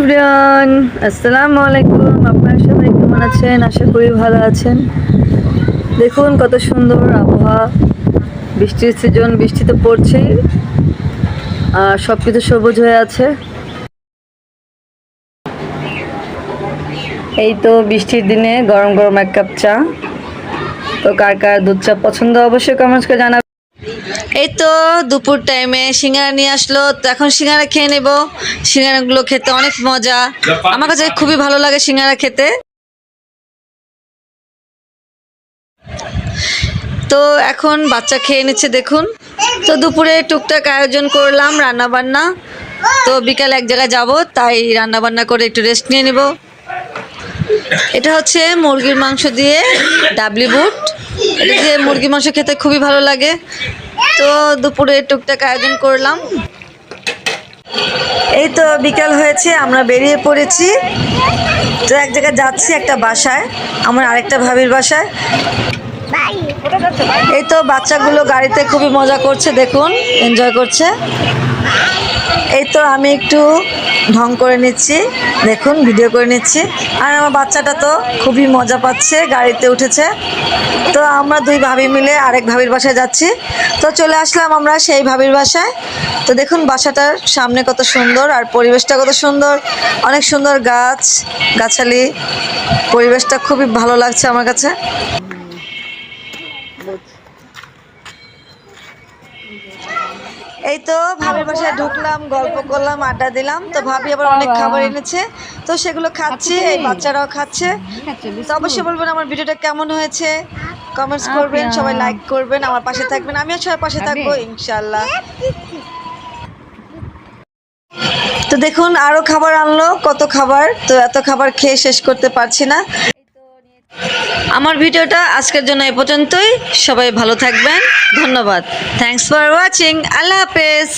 Everyone, আসসালামু আলাইকুম। আপনারা সবাই কেমন আছেন? আশা করি ভালো আছেন। দেখুন কত সুন্দর আবহাওয়া, বৃষ্টির সিজন, বৃষ্টি তো পড়ছেই আর সব কিছু সবুজ হয়ে আছে। এই তো বৃষ্টির দিনে গরম গরম এক কাপ চা। তো কার কার দুধ চা পছন্দ অবশ্যই কমেন্টস করে জানাবেন। এই তো দুপুর টাইমে সিঙ্গারা নিয়ে আসলো, তো এখন সিঙ্গারা খেয়ে নেব। সিঙ্গারাগুলো খেতে অনেক মজা, আমার কাছে খুবই ভালো লাগে সিঙ্গারা খেতে। তো এখন বাচ্চা খেয়ে নিচ্ছে দেখুন। তো দুপুরে টুকটাক আয়োজন করলাম রান্না বান্না। তো বিকালে এক জায়গায় যাব, তাই রান্না বান্না করে একটু রেস্ট নিয়ে নিব। এটা হচ্ছে মুরগির মাংস দিয়ে ডাবলি বুট। এটা দিয়ে মুরগির মাংস খেতে খুবই ভালো লাগে। তো দুপুরে টুকটাক আয়োজন করলাম। এই তো বিকাল হয়েছে, আমরা বেরিয়ে পড়েছি। তো এক জায়গায় যাচ্ছি, একটা বাসায়, আমার আরেকটা ভাবির বাসায়। এই তো বাচ্চাগুলো গাড়িতে খুবই মজা করছে, দেখুন এনজয় করছে। এই তো আমি একটু ঢং করে নিচ্ছি, দেখুন ভিডিও করে নিচ্ছি। আর আমার বাচ্চাটা তো খুবই মজা পাচ্ছে, গাড়িতে উঠেছে। তো আমরা দুই ভাবি মিলে আরেক ভাবির বাসায় যাচ্ছি। তো চলে আসলাম আমরা সেই ভাবির বাসায়। তো দেখুন বাসাটার সামনে কত সুন্দর, আর পরিবেশটা কত সুন্দর, অনেক সুন্দর গাছ গাছালি, পরিবেশটা খুবই ভালো লাগছে আমার কাছে। এই তো ভাবির বাসায় ঢুকলাম, গল্প করলাম, আড্ডা দিলাম। তো ভাবি আবার অনেক খাবার এনেছে, তো সেগুলো খাচ্ছি, এই বাচ্চারাও খাচ্ছে। তো অবশ্যই বলবেন আমার ভিডিওটা কেমন হয়েছে, কমেন্টস করবেন, সবাই লাইক করবেন, আমার পাশে থাকবেন, আমিও সবার পাশে থাকবো ইনশাল্লাহ। তো দেখুন আরো খাবার আনলো, কত খাবার, তো এত খাবার খেয়ে শেষ করতে পারছি না। আমার ভিডিওটা আজকের জন্য এ পর্যন্তই। সবাই ভালো থাকবেন, ধন্যবাদ। থ্যাঙ্কস ফর ওয়াচিং, আল্লাহ হাফেজ।